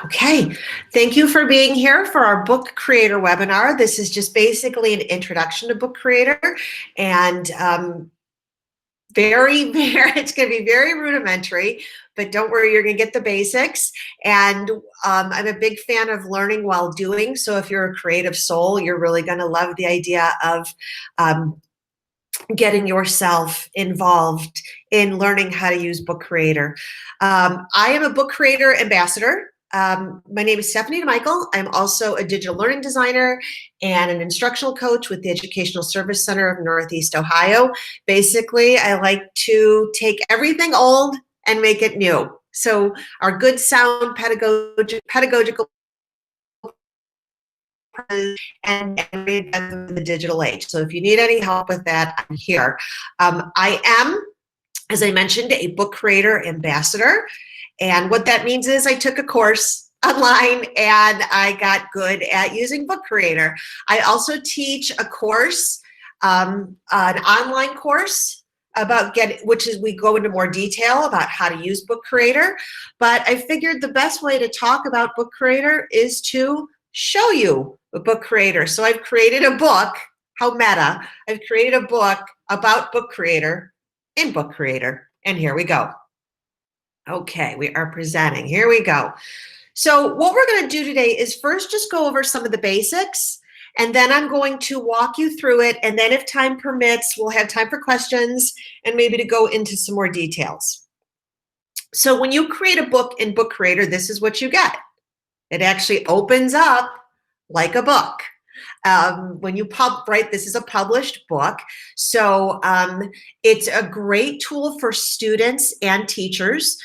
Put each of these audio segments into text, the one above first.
Okay, thank you for being here for our book creator webinar. This is just basically an introduction to book creator, and it's going to be very rudimentary, but don't worry, you're going to get the basics. And I'm a big fan of learning while doing, so if you're a creative soul, you're really going to love the idea of getting yourself involved in learning how to use Book Creator. I am a book creator ambassador. My name is Stephanie DeMichele. I'm also a digital learning designer and an instructional coach with the Educational Service Center of Northeast Ohio. Basically, I like to take everything old and make it new. So our good sound pedagogical and the digital age. So if you need any help with that, I'm here. I am, as I mentioned, a book creator ambassador. And what that means is I took a course online and I got good at using Book Creator. I also teach a course, an online course about we go into more detail about how to use Book Creator. But I figured the best way to talk about Book Creator is to show you a Book Creator. So I've created a book, how meta, I've created a book about Book Creator in Book Creator. And here we go. Okay, we are presenting. Here we go. So what we're going to do today is first just go over some of the basics, and then I'm going to walk you through it, and then if time permits, we'll have time for questions and maybe to go into some more details. So when you create a book in Book Creator, this is what you get. It actually opens up like a book. When you this is a published book. So it's a great tool for students and teachers.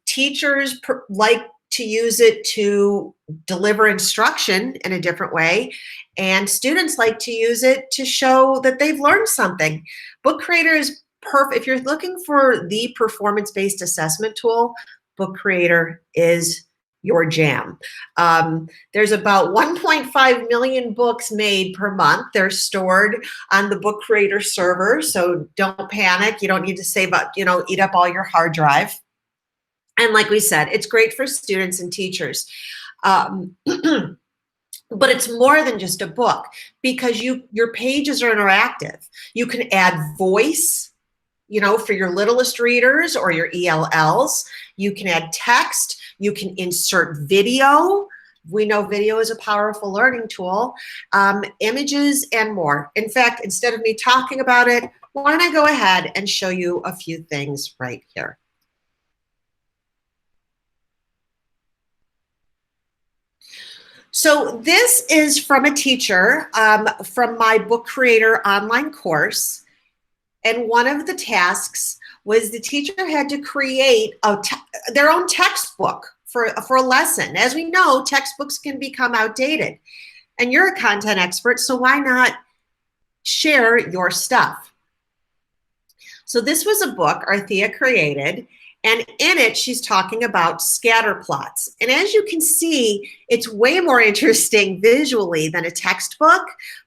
Teachers like to use it to deliver instruction in a different way, and students like to use it to show that they've learned something. Book Creator is perfect. If you're looking for the performance-based assessment tool, Book Creator is your jam. There's about 1.5 million books made per month. They're stored on the Book Creator server, so don't panic. You don't need to save up, eat up all your hard drive. And like we said, it's great for students and teachers. But it's more than just a book, because your pages are interactive. You can add voice, for your littlest readers or your ELLs. You can add text. You can insert video. We know video is a powerful learning tool, images, and more. In fact, instead of me talking about it, why don't I go ahead and show you a few things right here. So this is from a teacher from my Book Creator online course. And one of the tasks was the teacher had to create their own textbook for a lesson. As we know, textbooks can become outdated. And you're a content expert, so why not share your stuff? So this was a book Arthea created, and in it, she's talking about scatter plots. And as you can see, it's way more interesting visually than a textbook,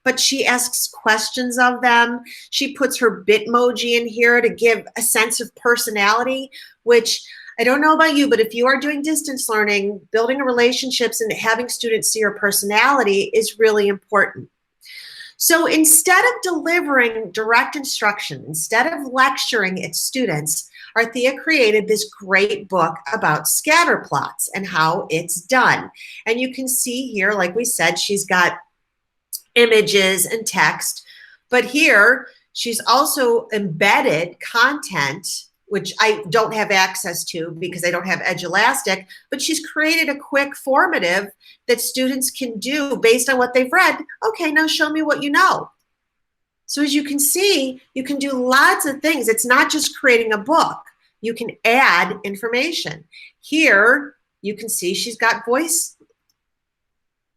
but she asks questions of them. She puts her Bitmoji in here to give a sense of personality, which I don't know about you, but if you are doing distance learning, building relationships and having students see your personality is really important. So instead of delivering direct instruction, instead of lecturing its students, Arthea created this great book about scatter plots and how it's done. And you can see here, like we said, she's got images and text, but here she's also embedded content, which I don't have access to because I don't have Edulastic, but she's created a quick formative that students can do based on what they've read. Okay, now show me what you know. So as you can see, you can do lots of things. It's not just creating a book. You can add information. Here, you can see she's got voice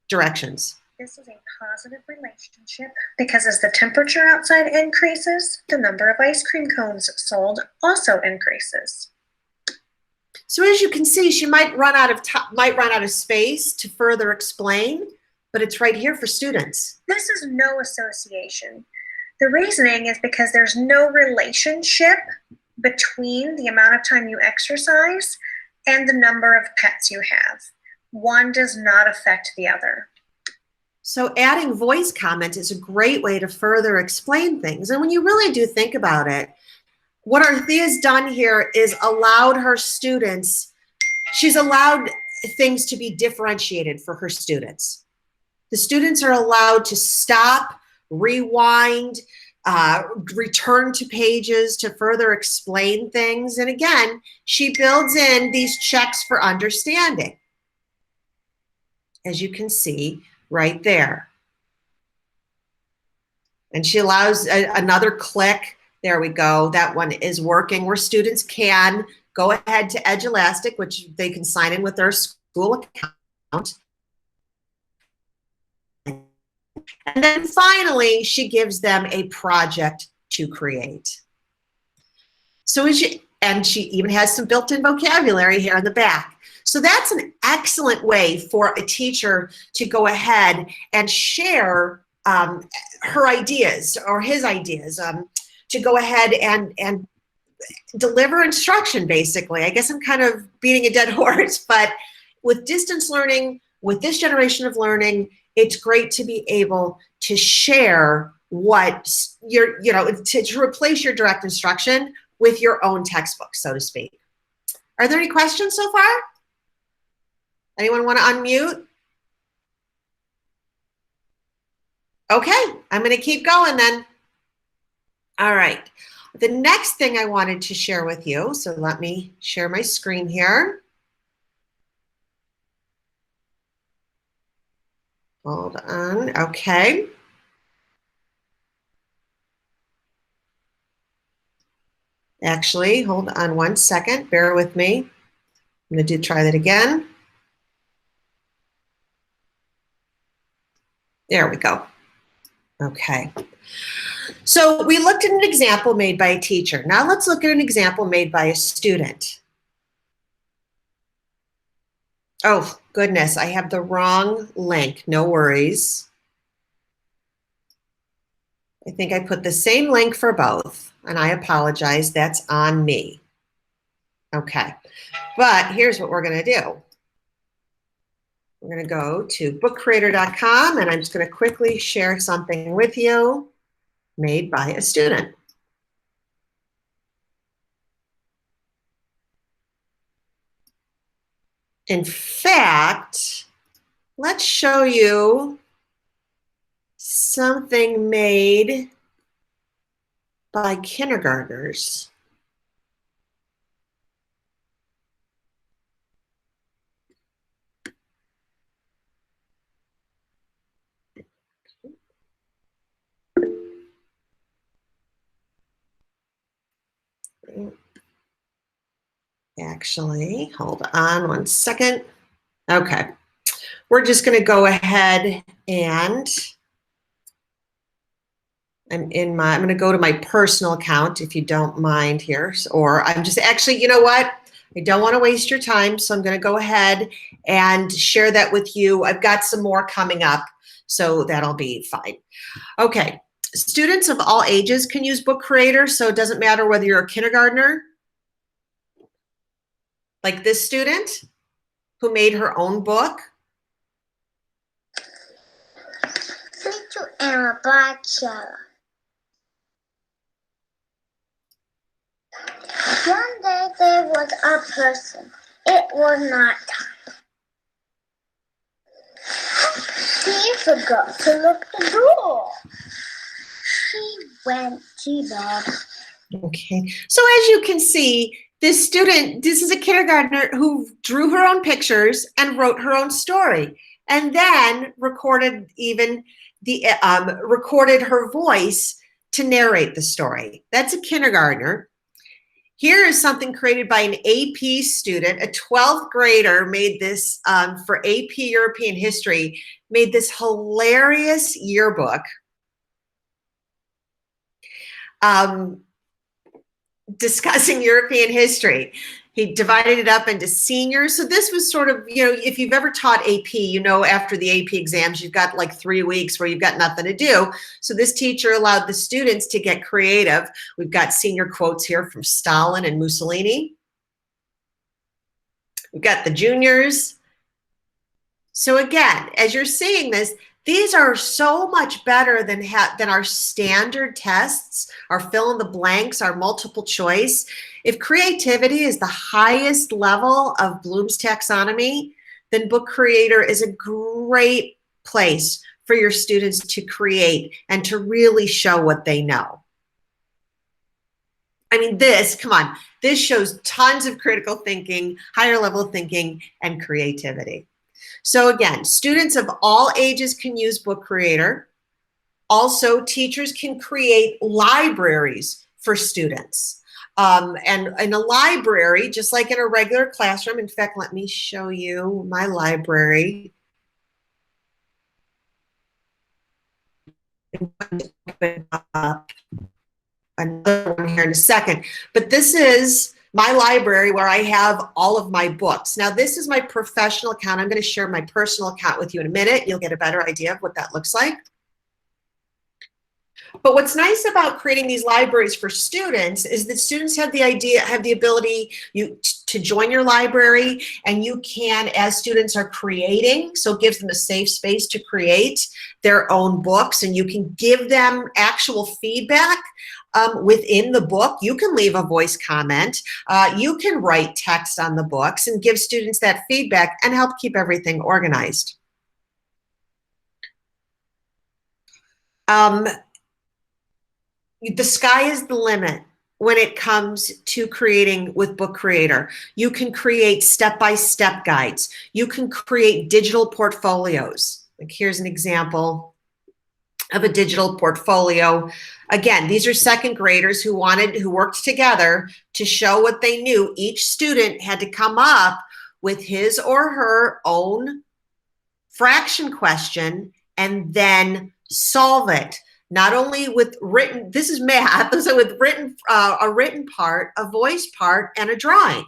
directions. This is a positive relationship because as the temperature outside increases, the number of ice cream cones sold also increases. So as you can see, she might run out of space to further explain, but it's right here for students. This is no association. The reasoning is because there's no relationship between the amount of time you exercise and the number of pets you have. One does not affect the other. So adding voice comment is a great way to further explain things. And when you really do think about it, what Arthea's done here is allowed her students, she's allowed things to be differentiated for her students. The students are allowed to stop, rewind, return to pages to further explain things. And again, she builds in these checks for understanding, as you can see right there. And she allows another click. There we go. That one is working, where students can go ahead to Edge Elastic, which they can sign in with their school account. And then finally, she gives them a project to create. So and she even has some built-in vocabulary here in the back. So that's an excellent way for a teacher to go ahead and share her ideas or his ideas, to go ahead and deliver instruction, basically. I guess I'm kind of beating a dead horse, but with distance learning, with this generation of learning, it's great to be able to share what to replace your direct instruction with your own textbook, so to speak. Are there any questions so far? Anyone want to unmute? Okay, I'm going to keep going then. All right. The next thing I wanted to share with you, so let me share my screen here. Hold on. Okay. Actually, hold on one second. Bear with me. I'm going to try that again. There we go. Okay. So we looked at an example made by a teacher. Now let's look at an example made by a student. Oh, goodness, I have the wrong link. No worries. I think I put the same link for both, and I apologize. That's on me. Okay, but here's what we're going to do. We're going to go to bookcreator.com, and I'm just going to quickly share something with you made by a student. In fact, let's show you something made by kindergartners. Actually, hold on one second. Okay, we're just going to go ahead and I'm going to go to my personal account if you don't mind here, or I'm just actually, you know what? I don't want to waste your time, so I'm going to go ahead and share that with you. I've got some more coming up, so that'll be fine. Okay, students of all ages can use Book Creator, so it doesn't matter whether you're a kindergartner, like this student who made her own book. Little and a black yellow. One day there was a person. It was not time. He forgot to lock the door. He went to bed. Okay, so as you can see, this student, this is a kindergartner who drew her own pictures and wrote her own story, and then recorded recorded her voice to narrate the story. That's a kindergartner. Here is something created by an AP student, a 12th grader made this for AP European History, made this hilarious yearbook. Discussing European history. He divided it up into seniors. So this was sort of, if you've ever taught AP, after the AP exams, you've got like 3 weeks where you've got nothing to do. So this teacher allowed the students to get creative. We've got senior quotes here from Stalin and Mussolini. We've got the juniors. So again, as you're seeing this, these are so much better than our standard tests, our fill in the blanks, our multiple choice. If creativity is the highest level of Bloom's taxonomy, then Book Creator is a great place for your students to create and to really show what they know. I mean, come on, this shows tons of critical thinking, higher level thinking, and creativity. So again, students of all ages can use Book Creator. Also, teachers can create libraries for students. And in a library, just like in a regular classroom, in fact, let me show you my library. Another one here in a second, but this is my library where I have all of my books. Now, this is my professional account. I'm going to share my personal account with you in a minute. You'll get a better idea of what that looks like. But what's nice about creating these libraries for students is that students have the ability to join your library, and you can, as students are creating, so it gives them a safe space to create their own books, and you can give them actual feedback within the book. You can leave a voice comment. You can write text on the books and give students that feedback and help keep everything organized. The sky is the limit when it comes to creating with Book Creator. You can create step-by-step guides. You can create digital portfolios. Like here's an example of a digital portfolio. Again, these are second graders who worked together to show what they knew. Each student had to come up with his or her own fraction question and then solve it. Not only with written, this is math, so with a written part, a voice part, and a drawing.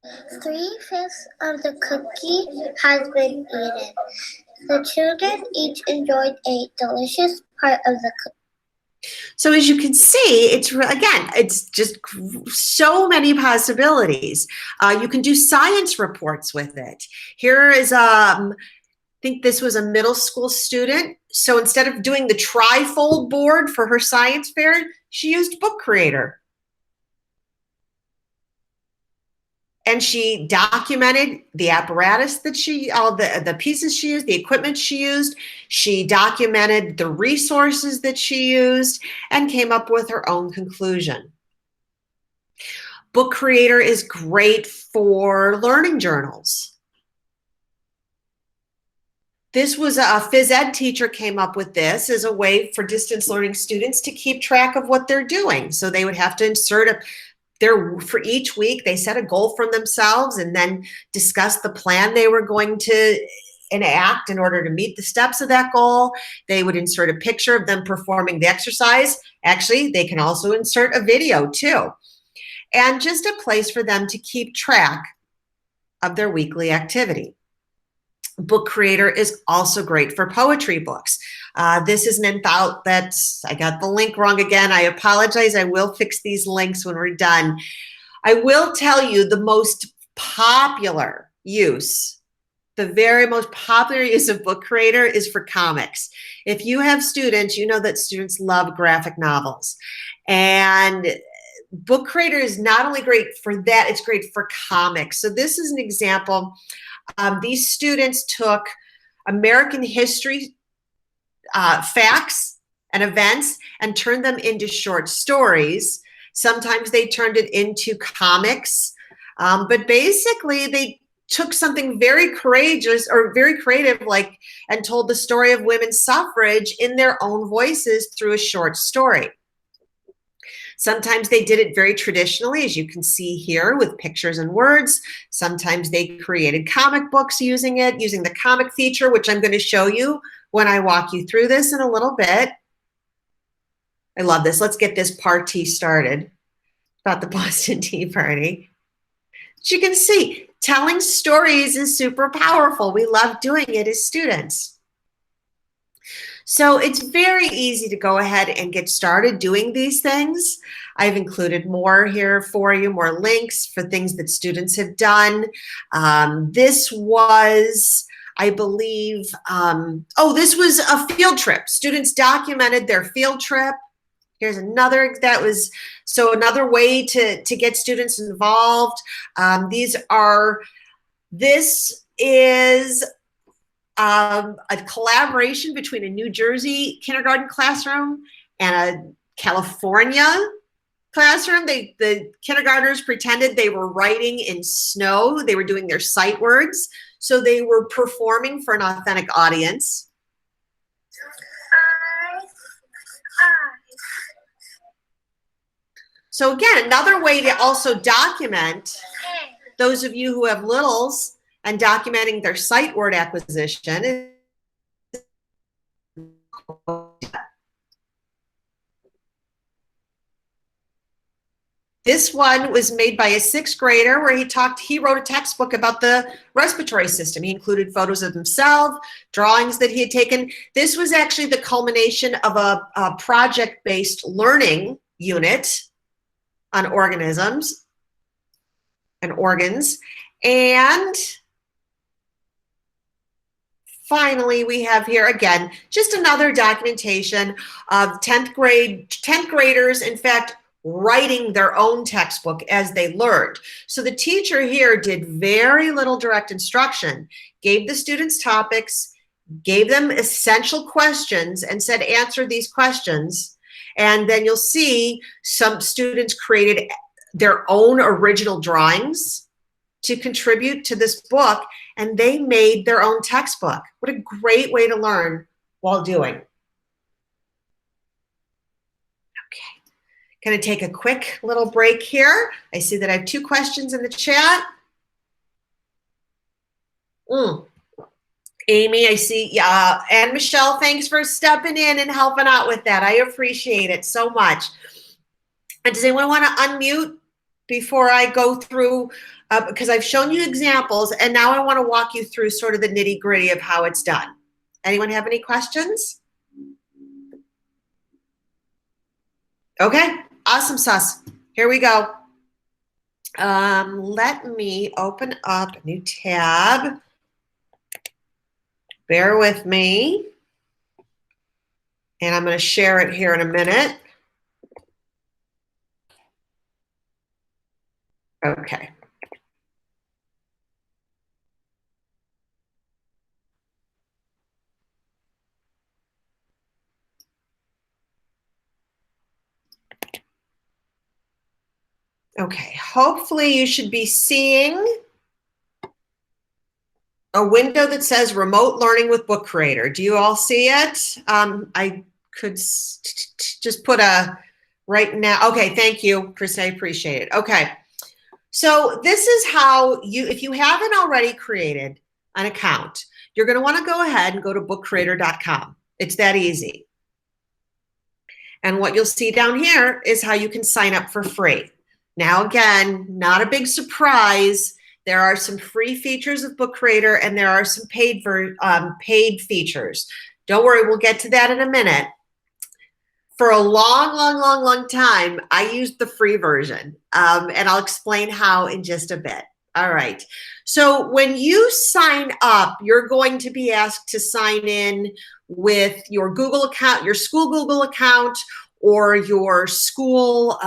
3/5 of the cookie has been eaten. The children each enjoyed a delicious part of the cookie. So as you can see, it's just so many possibilities. You can do science reports with it. Here is I think this was a middle school student. So instead of doing the trifold board for her science fair, she used Book Creator. And she documented the apparatus that all the pieces she used, the equipment she used. She documented the resources that she used and came up with her own conclusion. Book Creator is great for learning journals. This was a phys ed teacher came up with this as a way for distance learning students to keep track of what they're doing. So they would have to insert for each week, they set a goal for themselves and then discuss the plan they were going to enact in order to meet the steps of that goal. They would insert a picture of them performing the exercise. Actually, they can also insert a video too. And just a place for them to keep track of their weekly activity. Book Creator is also great for poetry books. This is an anthology I got the link wrong again. I apologize. I will fix these links when we're done. I will tell you the most popular use, the very most popular use of Book Creator is for comics. If you have students, you know that students love graphic novels. And Book Creator is not only great for that, it's great for comics. So this is an example. These students took American history facts and events and turned them into short stories. Sometimes they turned it into comics, but basically they took something very courageous or very creative, and told the story of women's suffrage in their own voices through a short story. Sometimes they did it very traditionally, as you can see here, with pictures and words. Sometimes they created comic books using the comic feature, which I'm going to show you when I walk you through this in a little bit. I love this. Let's get this party started about the Boston Tea Party. As you can see, telling stories is super powerful. We love doing it as students. So it's very easy to go ahead and get started doing these things. I've included more here for you, more links for things that students have done. This was, I believe, this was a field trip. Students documented their field trip. Here's another, another way to get students involved. This is a collaboration between a New Jersey kindergarten classroom and a California classroom. The kindergartners pretended they were writing in snow. They were doing their sight words. So they were performing for an authentic audience. So again, another way to also document those of you who have littles and documenting their sight word acquisition is this one was made by a 6th grader where he wrote a textbook about the respiratory system. He included photos of himself, drawings that he had taken. This was actually the culmination of a project-based learning unit on organisms and organs. And finally, we have here again, just another documentation of 10th graders, in fact, writing their own textbook as they learned. So the teacher here did very little direct instruction, gave the students topics, gave them essential questions and said, answer these questions. And then you'll see some students created their own original drawings to contribute to this book, and they made their own textbook. What a great way to learn while doing. Okay, gonna take a quick little break here. I see that I have 2 questions in the chat. Amy, I see, yeah, and Michelle, thanks for stepping in and helping out with that. I appreciate it so much. And does anyone want to unmute before I go through, because I've shown you examples, and now I want to walk you through sort of the nitty-gritty of how it's done. Anyone have any questions? Okay, awesome sauce. Here we go. Let me open up a new tab. Bear with me, and I'm going to share it here in a minute. Okay. Okay, hopefully you should be seeing a window that says Remote Learning with Book Creator. Do you all see it? I could just put a right now. Okay, thank you, Chris, I appreciate it. Okay, so this is how if you haven't already created an account, you're gonna wanna go ahead and go to bookcreator.com. It's that easy. And what you'll see down here is how you can sign up for free. Now, again, not a big surprise. There are some free features of Book Creator, and there are some paid features. Don't worry, we'll get to that in a minute. For a long time, I used the free version, and I'll explain how in just a bit. All right. So when you sign up, you're going to be asked to sign in with your Google account, your school Google account, or your school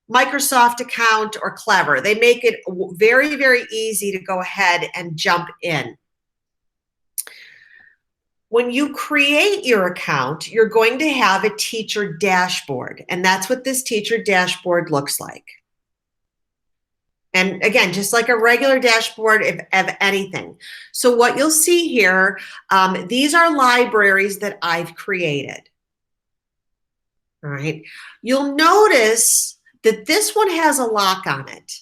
Microsoft account, or Clever. They make it very, very easy to go ahead and jump in. When you create your account, you're going to have a teacher dashboard, and that's what this teacher dashboard looks like. And again, just like a regular dashboard of anything. So what you'll see here, these are libraries that I've created. All right. You'll notice that this one has a lock on it.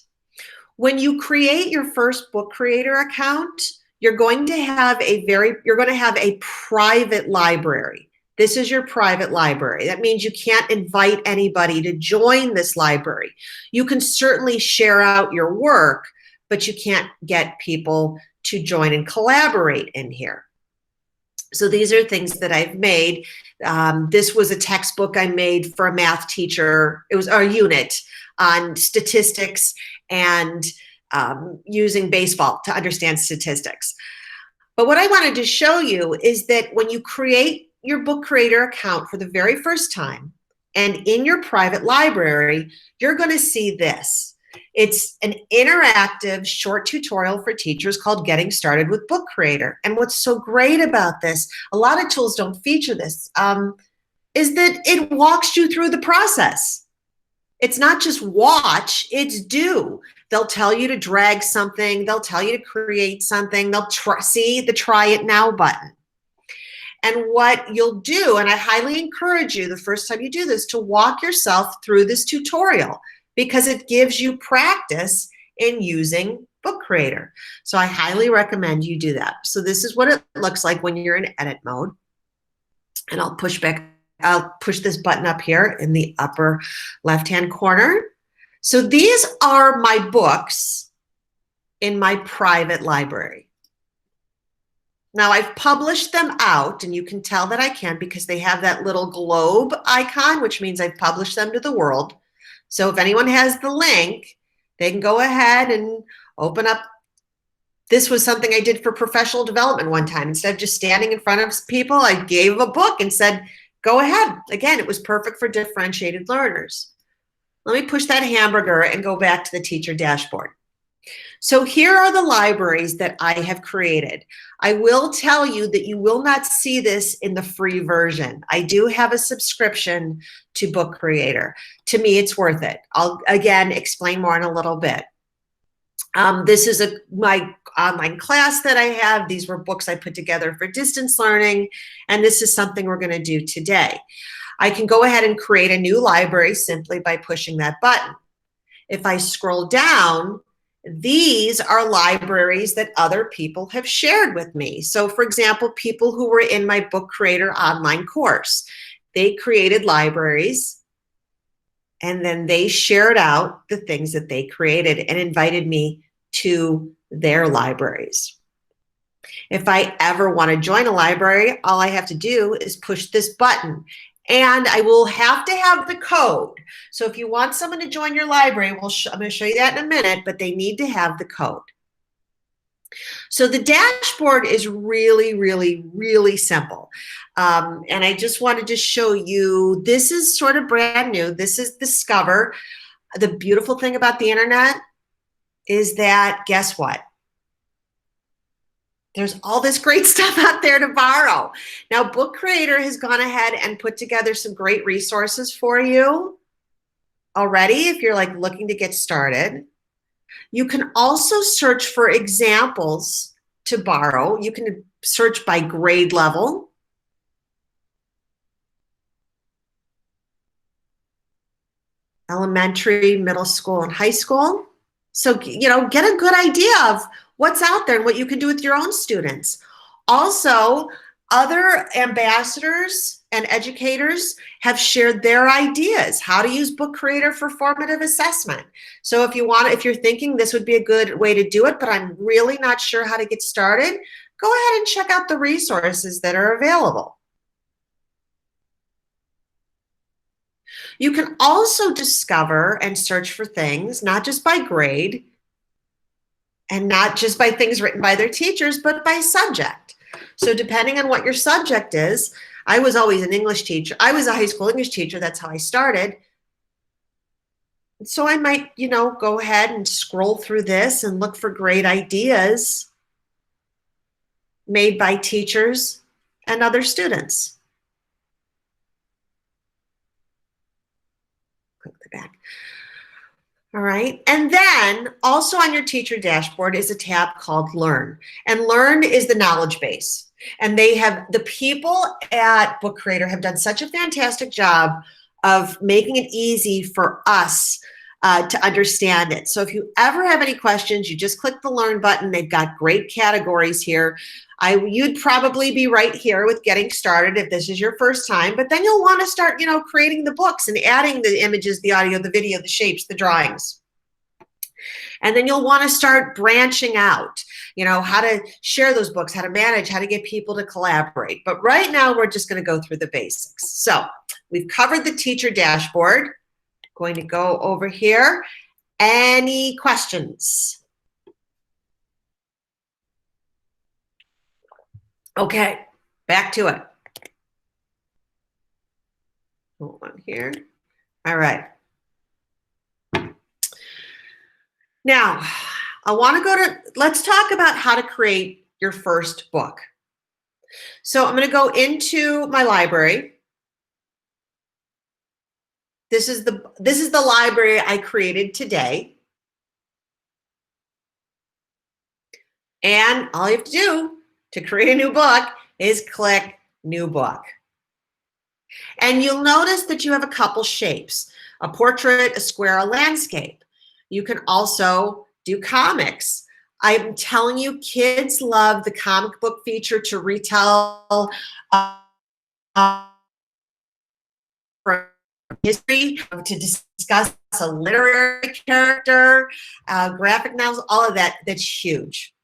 When you create your first Book Creator account, you're going to have a private library. This is your private library. That means you can't invite anybody to join this library. You can certainly share out your work, but you can't get people to join and collaborate in here. So these are things that I've made. This was a textbook I made for a math teacher. It was our unit on statistics and using baseball to understand statistics. But what I wanted to show you is that when you create your book creator account for the very first time and in your private library, you're going to see this. It's an interactive short tutorial for teachers called Getting Started with Book Creator. And what's so great about this, a lot of tools don't feature this, is that it walks you through the process. It's not just watch, it's do. They'll tell you to drag something. They'll tell you to create something. They'll see the try it now button. And what you'll do, and I highly encourage you the first time you do this, to walk yourself through this tutorial because it gives you practice in using Book Creator. So I highly recommend you do that. So this is what it looks like when you're in edit mode. And I'll push this button up here in the upper left-hand corner. So these are my books in my private library. Now I've published them out, and you can tell that I can because they have that little globe icon, which means I've published them to the world. So if anyone has the link, they can go ahead and open up. This was something I did for professional development one time. Instead of just standing in front of people, I gave them a book and said, go ahead. Again, it was perfect for differentiated learners. Let me push that hamburger and go back to the teacher dashboard. So here are the libraries that I have created. I will tell you that you will not see this in the free version. I do have a subscription to Book Creator. To me, it's worth it. I'll, again, explain more in a little bit. This is my online class that I have. These were books I put together for distance learning, and this is something we're going to do today. I can go ahead and create a new library simply by pushing that button. If I scroll down, these are libraries that other people have shared with me. So for example, people who were in my Book Creator online course, they created libraries and then they shared out the things that they created and invited me to their libraries. If I ever want to join a library, all I have to do is push this button. And I will have to have the code. So if you want someone to join your library, I'm going to show you that in a minute, but they need to have the code. So the dashboard is really, really, really simple. And I just wanted to show you, this is sort of brand new. This is Discover. The beautiful thing about the internet is that, guess what? There's all this great stuff out there to borrow. Now, Book Creator has gone ahead and put together some great resources for you already if you're like looking to get started. You can also search for examples to borrow. You can search by grade level. Elementary, middle school, and high school. So, you know, get a good idea of what's out there and what you can do with your own students. Also, other ambassadors and educators have shared their ideas, how to use Book Creator for formative assessment. So if you're thinking this would be a good way to do it, but I'm really not sure how to get started, go ahead and check out the resources that are available. You can also discover and search for things, not just by grade, and not just by things written by their teachers, but by subject. So depending on what your subject is, I was always an English teacher. I was a high school English teacher. That's how I started. So I might, you know, go ahead and scroll through this and look for great ideas made by teachers and other students. Click the back. All right, and then also on your teacher dashboard is a tab called Learn. And Learn is the knowledge base. And the people at Book Creator have done such a fantastic job of making it easy for us to understand it. So if you ever have any questions, you just click the Learn button. They've got great categories here. You'd probably be right here with getting started if this is your first time, but then you'll want to start, you know, creating the books and adding the images, the audio, the video, the shapes, the drawings. And then you'll want to start branching out. you know, how to share those books, how to manage, how to get people to collaborate. But right now, we're just going to go through the basics. So we've covered the teacher dashboard. Going to go over here. Any questions? Okay, back to it. Hold on here. All right. Now, I want to let's talk about how to create your first book. So I'm going to go into my library. This is the library I created today. And all you have to do to create a new book is click New Book. And you'll notice that you have a couple shapes, a portrait, a square, a landscape. You can also do comics. I'm telling you, kids love the comic book feature to retell history, to discuss a literary character, graphic novels, all of that. That's huge.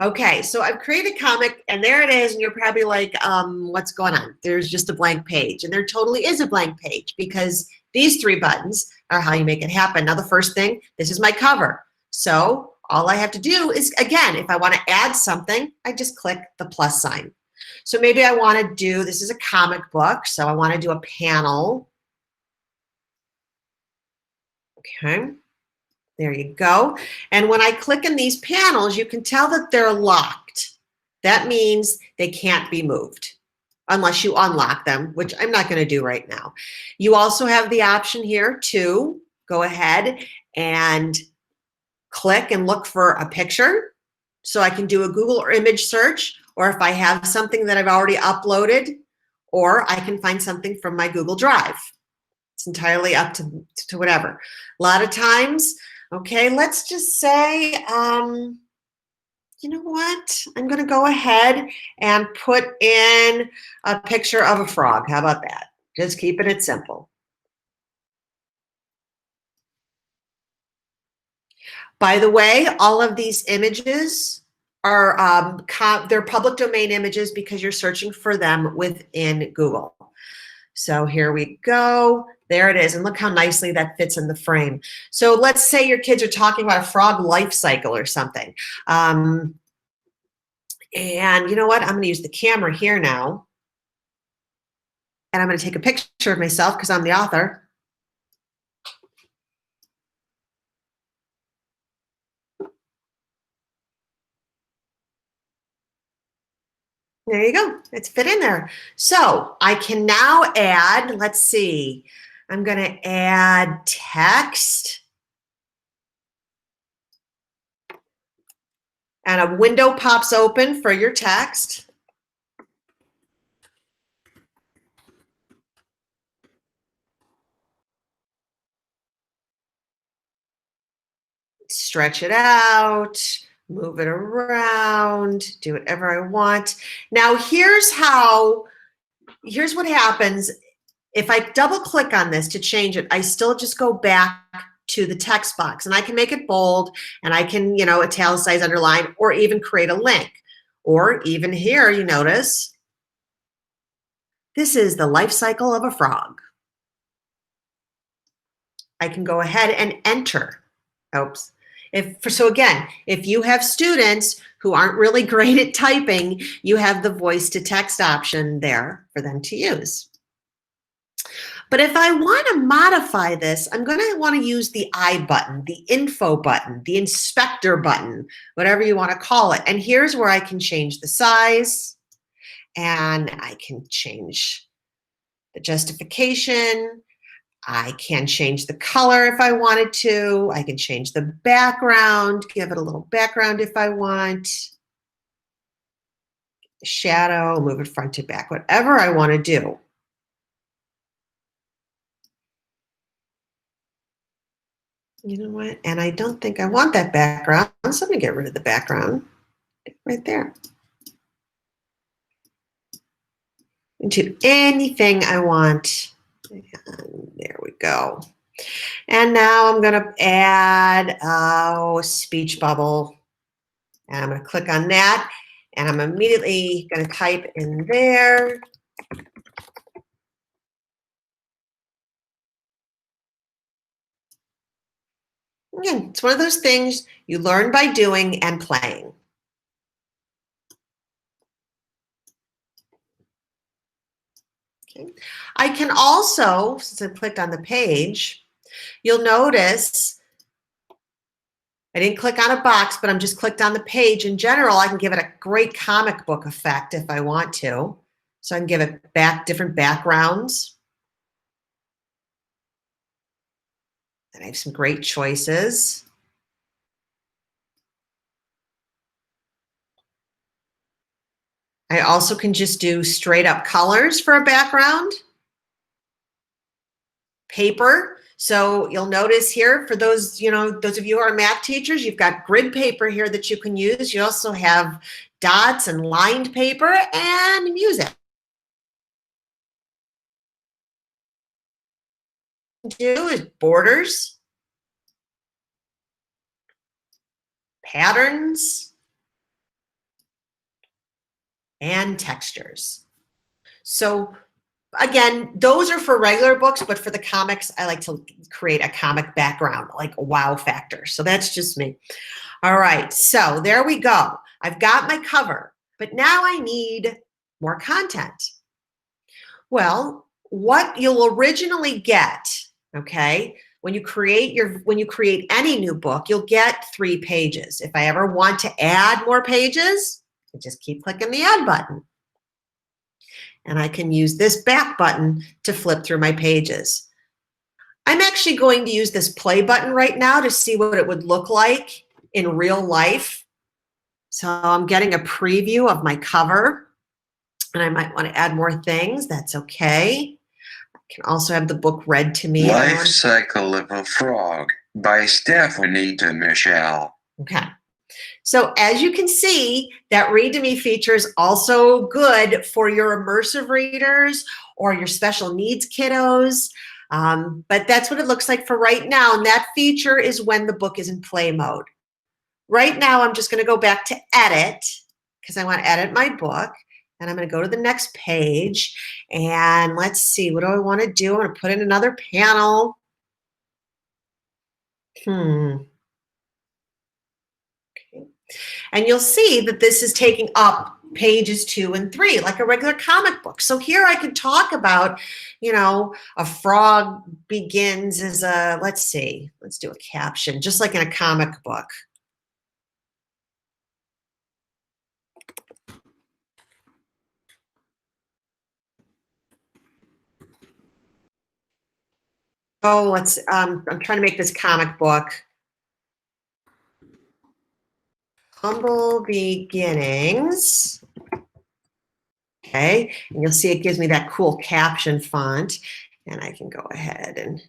Okay, so I've created a comic, and there it is, and you're probably like, what's going on? There's just a blank page, and there totally is a blank page because these 3 buttons are how you make it happen. Now, the first thing, this is my cover. So all I have to do is, again, if I want to add something, I just click the plus sign. So maybe I want to do, this is a comic book, so I want to do a panel. Okay. There you go. And when I click in these panels, you can tell that they're locked. That means they can't be moved unless you unlock them, which I'm not going to do right now. You also have the option here to go ahead and click and look for a picture. So I can do a Google or image search, or if I have something that I've already uploaded, or I can find something from my Google Drive. It's entirely up to whatever. A lot of times, okay, let's just say, you know what? I'm going to go ahead and put in a picture of a frog. How about that? Just keeping it simple. By the way, all of these images are they're public domain images because you're searching for them within Google. So here we go. There it is. And look how nicely that fits in the frame. So let's say your kids are talking about a frog life cycle or something. And you know what? I'm going to use the camera here now. And I'm going to take a picture of myself because I'm the author. There you go. It's fit in there. So I can now add, let's see, I'm going to add text. And a window pops open for your text. Stretch it out, move it around, do whatever I want. Now here's what happens. If I double click on this to change it, I still just go back to the text box, and I can make it bold, and I can, you know, italicize, underline, or even create a link. Or even here, you notice, this is the life cycle of a frog. I can go ahead and enter. Oops. So again, if you have students who aren't really great at typing, you have the voice to text option there for them to use. But if I want to modify this, I'm going to want to use the I button, the info button, the inspector button, whatever you want to call it. And here's where I can change the size, and I can change the justification. I can change the color if I wanted to. I can change the background, give it a little background if I want. Shadow, move it front to back, whatever I want to do. You know what? And I don't think I want that background, so I'm going to get rid of the background right there. Into anything I want. And there we go. And now I'm going to add a speech bubble. And I'm going to click on that, and I'm immediately going to type in there. Again, it's one of those things you learn by doing and playing. Okay. I can also, since I clicked on the page, you'll notice I didn't click on a box, but I'm just clicked on the page. In general, I can give it a great comic book effect if I want to. So I can give it different backgrounds. And I have some great choices. I also can just do straight up colors for a background. Paper. So you'll notice here, for those, those of you who are math teachers, you've got grid paper here that you can use. You also have dots and lined paper and music. Do is borders, patterns, and textures. So again, those are for regular books, but for the comics, I like to create a comic background, like a wow factor. So that's just me. All right, so there we go. I've got my cover, but now I need more content. Well, what you'll originally get, okay, when you create any new book, you'll get 3 pages. If I ever want to add more pages, I just keep clicking the add button. And I can use this back button to flip through my pages. I'm actually going to use this play button right now to see what it would look like in real life. So I'm getting a preview of my cover, and I might want to add more things. That's okay. I can also have the book read to me. Life Cycle of a Frog by Stephanie DeMichele. Okay. So as you can see, that Read to Me feature is also good for your immersive readers or your special needs kiddos. But that's what it looks like for right now. And that feature is when the book is in play mode. Right now, I'm just going to go back to edit because I want to edit my book. And I'm going to go to the next page. And let's see, what do I want to do? I'm going to put in another panel. And you'll see that this is taking up pages 2 and 3, like a regular comic book. So here I can talk about, a frog begins as a, let's see, let's do a caption, just like in a comic book. Oh, I'm trying to make this comic book. Humble beginnings. Okay, and you'll see it gives me that cool caption font, and I can go ahead and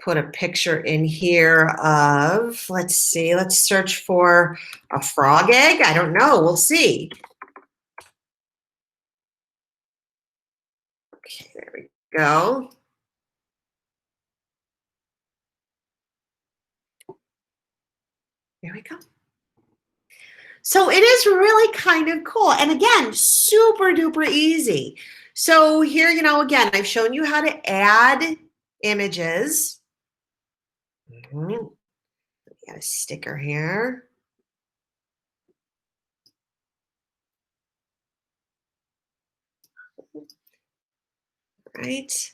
put a picture in here of, let's see, let's search for a frog egg. I don't know, we'll see. Okay, there we go. There we go. So it is really kind of cool. And again, super duper easy. So here, again, I've shown you how to add images. We got a sticker here. Right.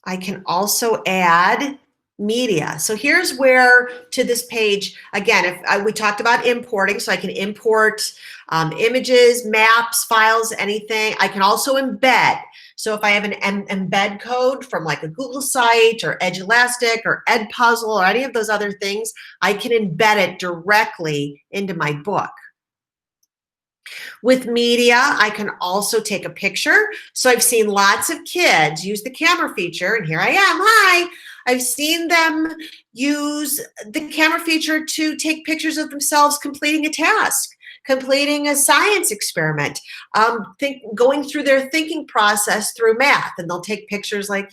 I can also add media. So here's where, to this page, again, we talked about importing, so I can import images, maps, files, anything. I can also embed. So if I have an embed code from like a Google site or Edge Elastic or Edpuzzle or any of those other things, I can embed it directly into my book. With media, I can also take a picture. So I've seen lots of kids use the camera feature, and here I am. Hi. I've seen them use the camera feature to take pictures of themselves completing a task, completing a science experiment, going through their thinking process through math, and they'll take pictures like,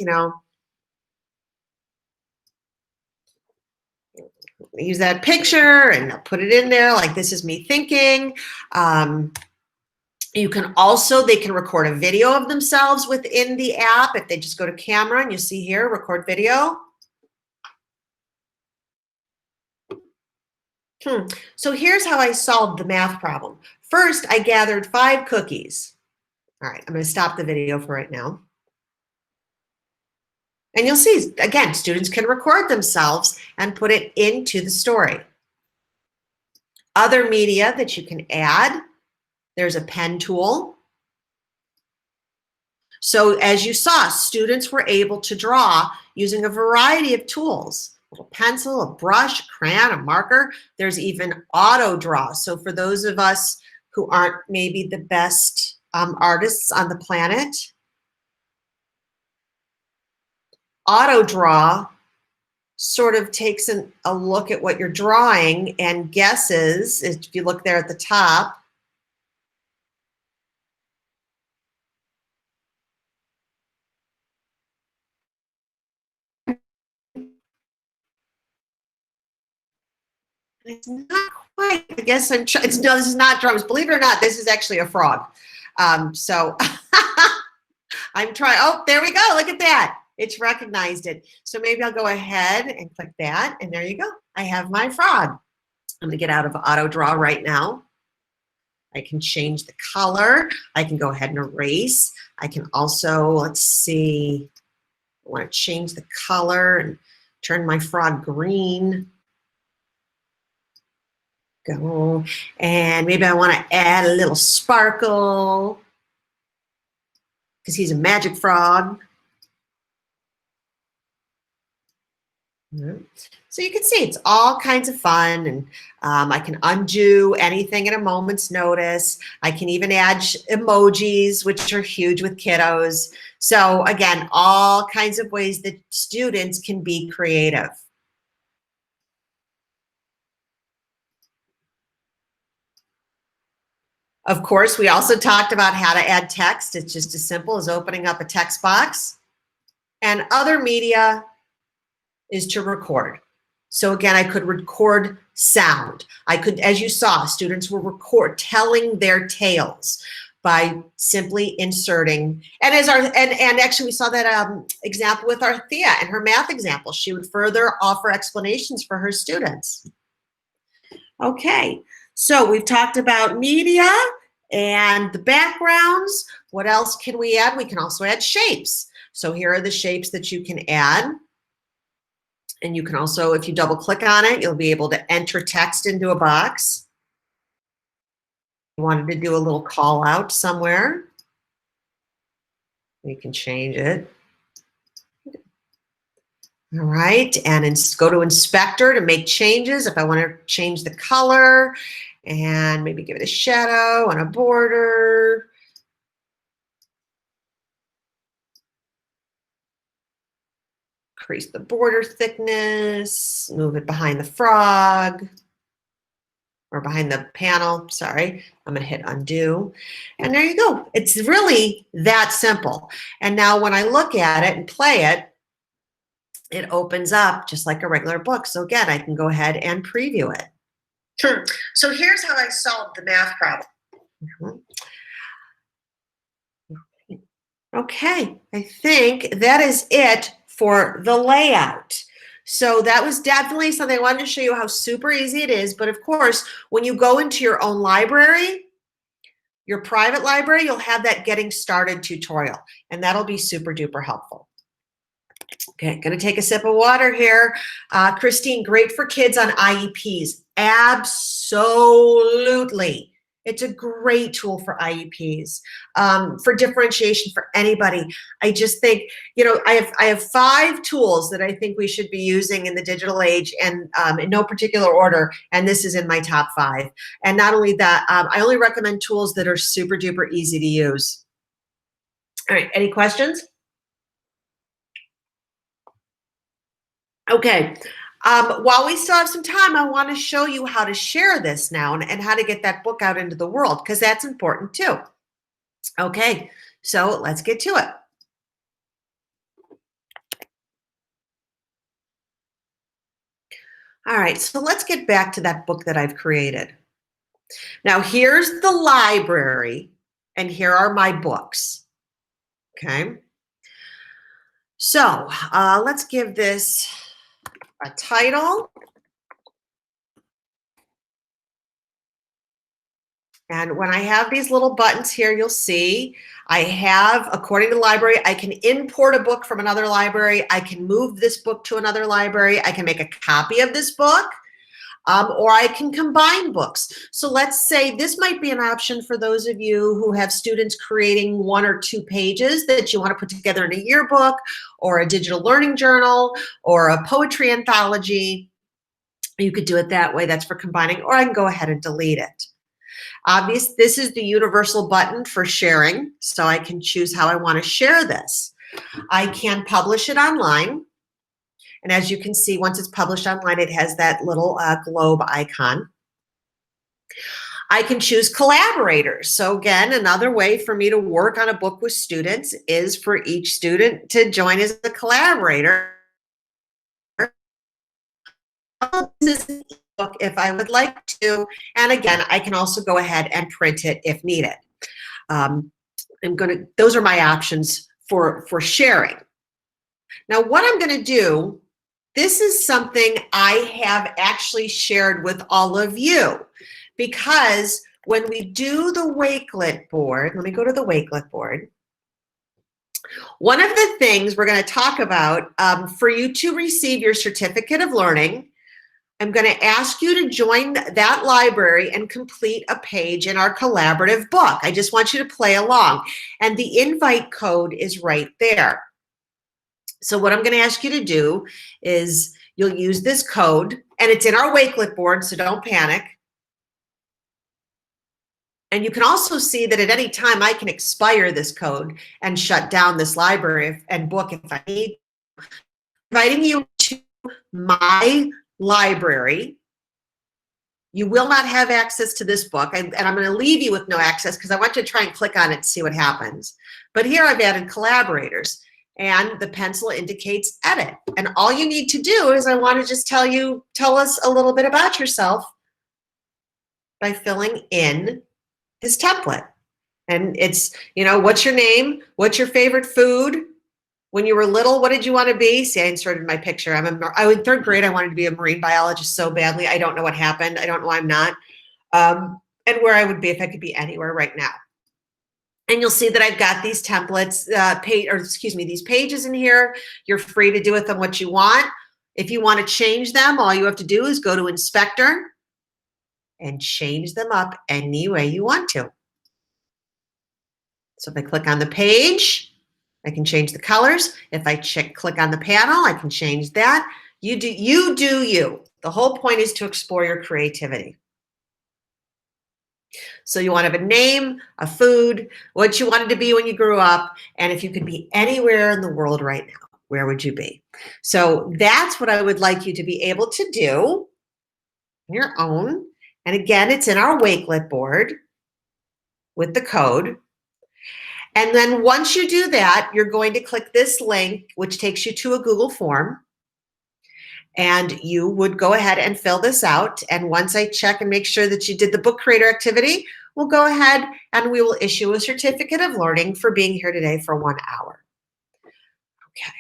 use that picture and I'll put it in there like this is me thinking. You can also, they can record a video of themselves within the app. If they just go to camera and you see here, record video. So here's how I solved the math problem. First, I gathered 5 cookies. All right, I'm going to stop the video for right now. And you'll see, again, students can record themselves and put it into the story. Other media that you can add, there's a pen tool. So as you saw, students were able to draw using a variety of tools. A little pencil, a brush, a crayon, a marker. There's even auto draw. So for those of us who aren't maybe the best artists on the planet, auto draw sort of takes a look at what you're drawing and guesses, if you look there at the top, it's not quite, I guess no, this is not drums. Believe it or not, this is actually a frog. So I'm trying, oh, there we go, look at that. It's recognized it. So maybe I'll go ahead and click that, and there you go. I have my frog. I'm gonna get out of auto draw right now. I can change the color. I can go ahead and erase. I can also, let's see, I wanna change the color and turn my frog green. Go, and maybe I wanna add a little sparkle because he's a magic frog. So you can see it's all kinds of fun, and I can undo anything at a moment's notice. I can even add emojis, which are huge with kiddos. So again, all kinds of ways that students can be creative. Of course, we also talked about how to add text. It's just as simple as opening up a text box. And other media is to record. So again, I could record sound. I could, as you saw, students will telling their tales by simply inserting. And and actually we saw that example with Arthea and her math example. She would further offer explanations for her students. Okay, so we've talked about media and the backgrounds. What else can we add? We can also add shapes. So here are the shapes that you can add. And you can also, if you double click on it, you'll be able to enter text into a box. You wanted to do a little call out somewhere, you can change it. All right, and go to inspector to make changes. If I want to change the color and maybe give it a shadow and a border. Increase the border thickness, move it behind the frog, or behind the panel, sorry. I'm gonna hit undo, and there you go. It's really that simple. And now when I look at it and play it, it opens up just like a regular book. So again, I can go ahead and preview it. So here's how I solved the math problem. Okay, I think that is it for the layout. So that was definitely something I wanted to show you how super easy it is. But of course, when you go into your own library, your private library, you'll have that getting started tutorial, and that'll be super duper helpful. Okay, gonna take a sip of water here. Christine, great for kids on IEPs. Absolutely. It's a great tool for IEPs, for differentiation for anybody. I just think, you know, I have 5 tools that I think we should be using in the digital age, and in no particular order, and this is in my top 5. And not only that, I only recommend tools that are super duper easy to use. All right, any questions? Okay. While we still have some time, I want to show you how to share this now and how to get that book out into the world, because that's important too. Okay, so let's get to it. All right, so let's get back to that book that I've created. Now, here's the library, and here are my books. Okay. So let's give this a title. And when I have these little buttons here, you'll see I have, according to the library, I can import a book from another library. I can move this book to another library. I can make a copy of this book, or I can combine books. So let's say this might be an option for those of you who have students creating 1 or 2 pages that you want to put together in a yearbook or a digital learning journal or a poetry anthology. You could do it that way. That's for combining, or I can go ahead and delete it. This is the universal button for sharing, so I can choose how I want to share this. I can publish it online, and as you can see, once it's published online, it has that little globe icon. I can choose collaborators. So again, another way for me to work on a book with students is for each student to join as a collaborator. This is book if I would like to, and again, I can also go ahead and print it if needed. Those are my options for sharing. Now, what I'm going to do, this is something I have actually shared with all of you, because when we do the Wakelet board, let me go to the Wakelet board. One of the things we're going to talk about for you to receive your certificate of learning, I'm going to ask you to join that library and complete a page in our collaborative book. I just want you to play along. And the invite code is right there. So what I'm going to ask you to do is you'll use this code, and it's in our Wakelet board, so don't panic. And you can also see that at any time I can expire this code and shut down this library and book if I need. Inviting you to my library. You will not have access to this book, and I'm going to leave you with no access because I want you to try and click on it and see what happens. But here I've added collaborators, and the pencil indicates edit. And all you need to do is I want to just tell us a little bit about yourself by filling in this template. And it's, what's your name? What's your favorite food? When you were little, what did you want to be? See, I inserted my picture. In 3rd grade, I wanted to be a marine biologist so badly. I don't know what happened. I don't know why I'm not. And where I would be if I could be anywhere right now. And you'll see that I've got these templates, these pages in here. You're free to do with them what you want. If you want to change them, all you have to do is go to Inspector and change them up any way you want to. So if I click on the page, I can change the colors. If I click on the panel, I can change that. You do you. The whole point is to explore your creativity. So you want to have a name, a food, what you wanted to be when you grew up, and if you could be anywhere in the world right now, where would you be? So that's what I would like you to be able to do on your own. And again, it's in our Wakelet board with the code. And then once you do that, you're going to click this link, which takes you to a Google form. And you would go ahead and fill this out. And once I check and make sure that you did the book creator activity, we'll go ahead and we will issue a certificate of learning for being here today for 1 hour. Okay,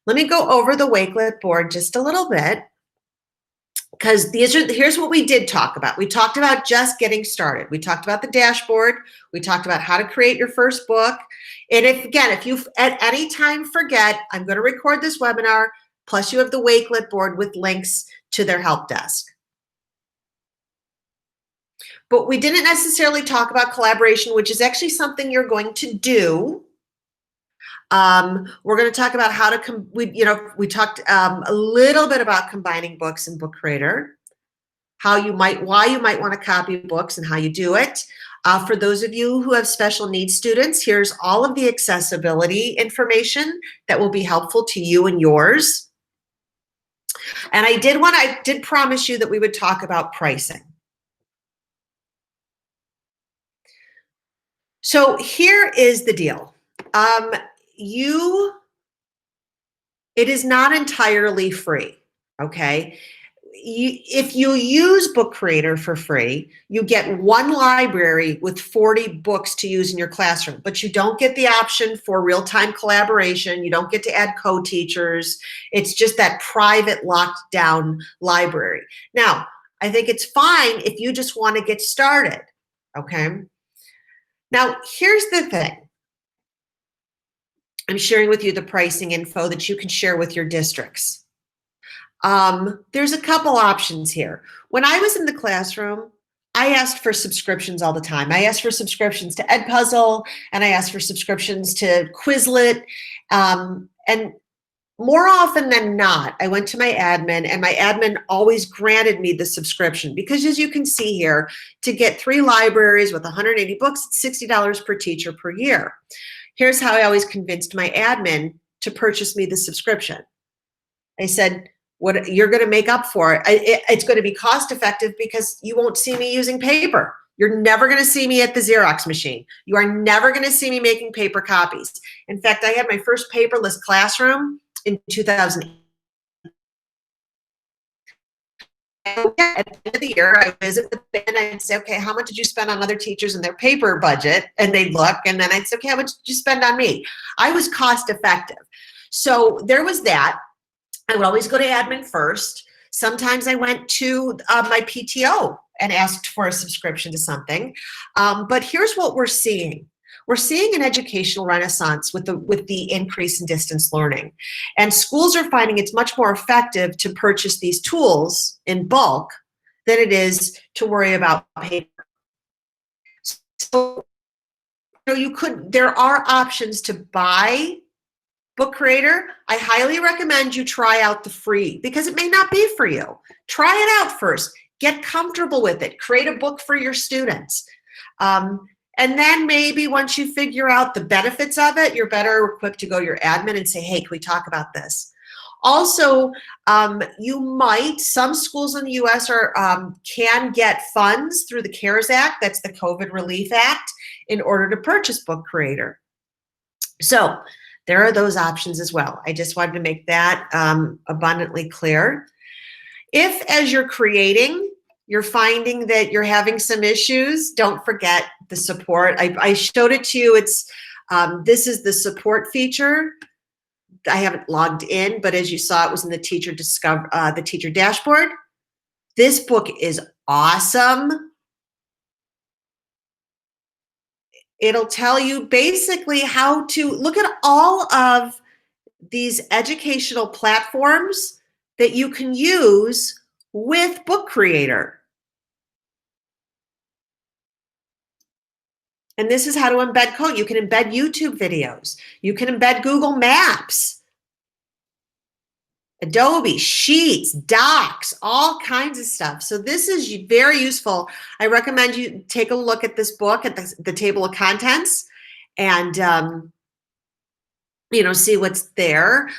let me go over the Wakelet board just a little bit, because here's what we did talk about. We talked about just getting started. We talked about the dashboard. We talked about how to create your first book. And if you at any time forget, I'm going to record this webinar, plus you have the Wakelet board with links to their help desk. But we didn't necessarily talk about collaboration, which is actually something you're going to do. We're going to talk about how to, we talked a little bit about combining books in Book Creator, why you might want to copy books and how you do it. For those of you who have special needs students, here's all of the accessibility information that will be helpful to you and yours. And I did promise you that we would talk about pricing. So here is the deal. It is not entirely free, okay? if you use Book Creator for free, you get one library with 40 books to use in your classroom, but you don't get the option for real-time collaboration. You don't get to add co-teachers. It's just that private locked down library. Now, I think it's fine if you just want to get started, okay? Now, here's the thing. I'm sharing with you the pricing info that you can share with your districts. There's a couple options here. When I was in the classroom, I asked for subscriptions all the time. I asked for subscriptions to Edpuzzle, and I asked for subscriptions to Quizlet. And more often than not, I went to my admin, and my admin always granted me the subscription, because as you can see here, to get 3 libraries with 180 books, it's $60 per teacher per year. Here's how I always convinced my admin to purchase me the subscription. I said, what you're going to make up for it, it's going to be cost effective because you won't see me using paper. You're never going to see me at the Xerox machine. You are never going to see me making paper copies. In fact, I had my first paperless classroom in 2008. At the end of the year, I visit the bin and I'd say, okay, how much did you spend on other teachers and their paper budget? And they'd look, and then I'd say, okay, how much did you spend on me? I was cost effective. So there was that. I would always go to admin first. Sometimes I went to my PTO and asked for a subscription to something. But here's what we're seeing. We're seeing an educational renaissance with the increase in distance learning. And schools are finding it's much more effective to purchase these tools in bulk than it is to worry about paper. So there are options to buy Book Creator. I highly recommend you try out the free, because it may not be for you. Try it out first. Get comfortable with it. Create a book for your students. And then maybe once you figure out the benefits of it, you're better equipped to go to your admin and say, hey, can we talk about this? Also, some schools in the US can get funds through the CARES Act, that's the COVID Relief Act, in order to purchase Book Creator. So there are those options as well. I just wanted to make that abundantly clear. If, as you're creating, you're finding that you're having some issues, don't forget the support. I showed it to you. This is the support feature. I haven't logged in, but as you saw, it was in the teacher dashboard. This book is awesome. It'll tell you basically how to look at all of these educational platforms that you can use with Book Creator. And this is how to embed code. You can embed YouTube videos. You can embed Google Maps, Adobe, Sheets, Docs, all kinds of stuff. So this is very useful. I recommend you take a look at this book, at the table of contents, and see what's there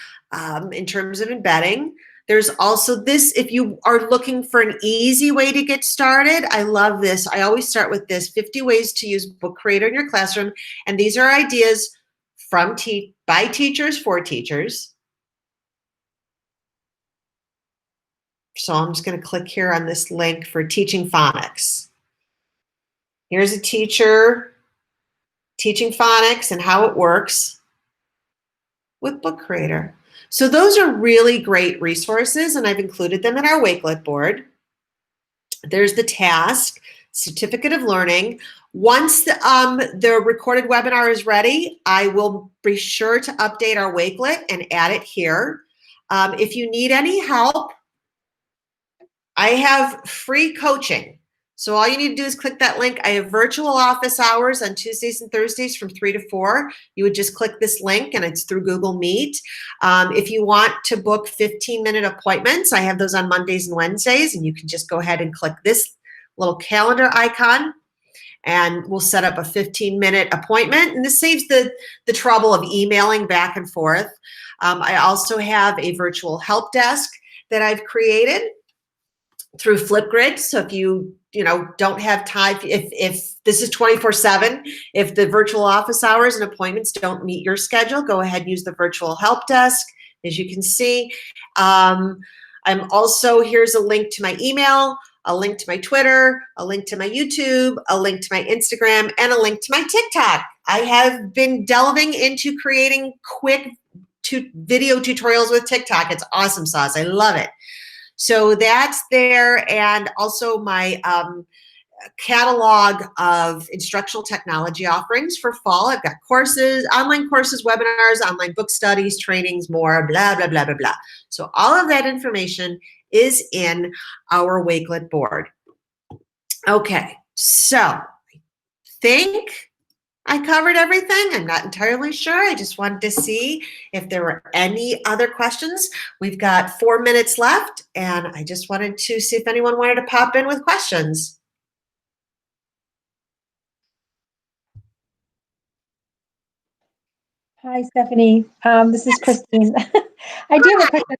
in terms of embedding. There's also this, if you are looking for an easy way to get started, I love this. I always start with this, 50 ways to use Book Creator in your classroom. And these are ideas by teachers for teachers. So I'm just going to click here on this link for teaching phonics. Here's a teacher teaching phonics and how it works with Book Creator. So those are really great resources, and I've included them in our Wakelet board. There's the task, certificate of learning. Once the recorded webinar is ready, I will be sure to update our Wakelet and add it here. If you need any help, I have free coaching. So all you need to do is click that link. I have virtual office hours on Tuesdays and Thursdays from 3 to 4. You would just click this link, and it's through Google Meet. If you want to book 15-minute appointments, I have those on Mondays and Wednesdays, and you can just go ahead and click this little calendar icon, and we'll set up a 15-minute appointment. And this saves the trouble of emailing back and forth. I also have a virtual help desk that I've created through Flipgrid. So if you don't have time, if this is 24/7, if the virtual office hours and appointments don't meet your schedule, go ahead and use the virtual help desk. As you can see, Here's a link to my email, a link to my Twitter, a link to my YouTube, a link to my Instagram, and a link to my TikTok. I have been delving into creating quick video tutorials with TikTok. It's awesome sauce. I love it. So that's there, and also my catalog of instructional technology offerings for fall. I've got courses, online courses, webinars, online book studies, trainings, more, blah, blah, blah, blah, blah. So all of that information is in our Wakelet board. Okay, so I think I covered everything. I'm not entirely sure. I just wanted to see if there were any other questions. We've got 4 minutes left, and I just wanted to see if anyone wanted to pop in with questions. Hi, Stephanie. This is Christine. I do have a question.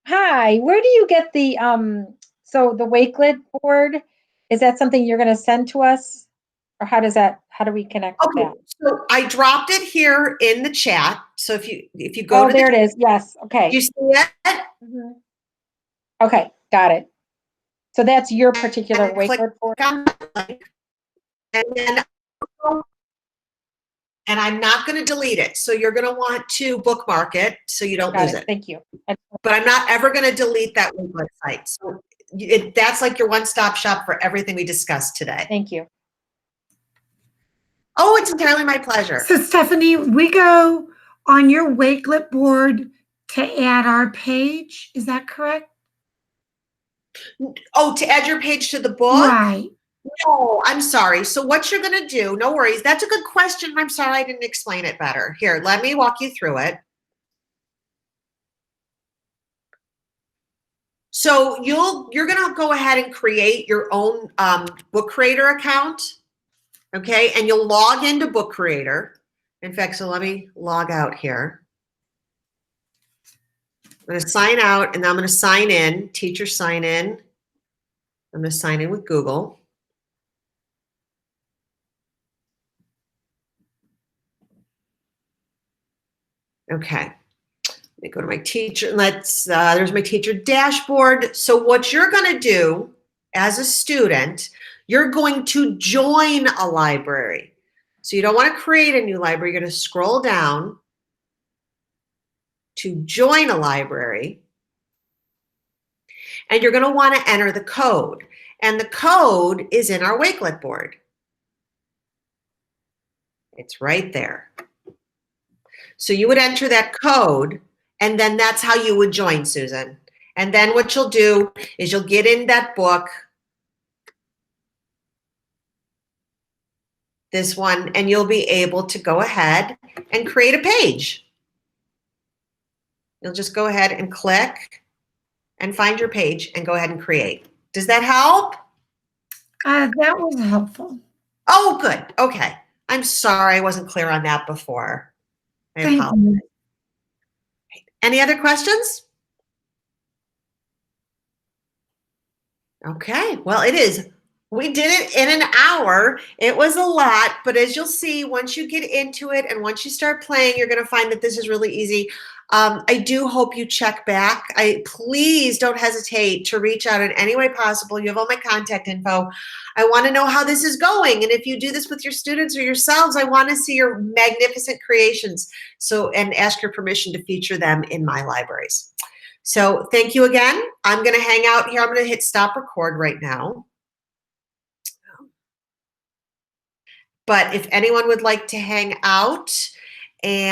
Hi, where do you get the so the Wakelet board? Is that something you're going to send to us, or how do we connect with Okay, that? so I dropped it here in the chat. So if you go Oh, to there it is. Yes. do Okay. you see it? Mhm. Okay, got it. So that's your particular And click Wakelet board. on the link, and then I'm not going to delete it. So you're going to want to bookmark it so you don't Got lose it. it. Thank you. But I'm not ever going to delete that Wakelet site. So that's like your one-stop shop for everything we discussed today. Thank you. Oh, it's entirely my pleasure. So Stephanie, we go on your Wakelet board to add our page. Is that correct? Oh, to add your page to the book? Right. No, I'm sorry. So what you're going to do, no worries. That's a good question. I'm sorry I didn't explain it better. Here, let me walk you through it. So you're going to go ahead and create your own book creator account, okay? And you'll log into Book Creator. In fact, so let me log out here. I'm going to sign out, and then I'm going to sign in, teacher sign in. I'm going to sign in with Google. Okay. Let me go to my teacher. There's my teacher dashboard. So what you're going to do as a student, you're going to join a library. So you don't want to create a new library. You're going to scroll down to join a library. And you're going to want to enter the code. And the code is in our Wakelet board. It's right there. So you would enter that code, and then that's how you would join, Susan. And then what you'll do is you'll get in that book, this one, and you'll be able to go ahead and create a page. You'll just go ahead and click and find your page and go ahead and create. Does that help? That was helpful. Oh, good. Okay. I'm sorry I wasn't clear on that before. I Thank apologize. you. Any other questions? Okay, well, it is. We did it in an hour. It was a lot, but as you'll see, once you get into it and once you start playing, you're going to find that this is really easy. I do hope you check back. Please don't hesitate to reach out in any way possible. You have all my contact info. I want to know how this is going. And if you do this with your students or yourselves, I want to see your magnificent creations. And ask your permission to feature them in my libraries. So thank you again. I'm going to hang out here. I'm going to hit stop record right now. But if anyone would like to hang out and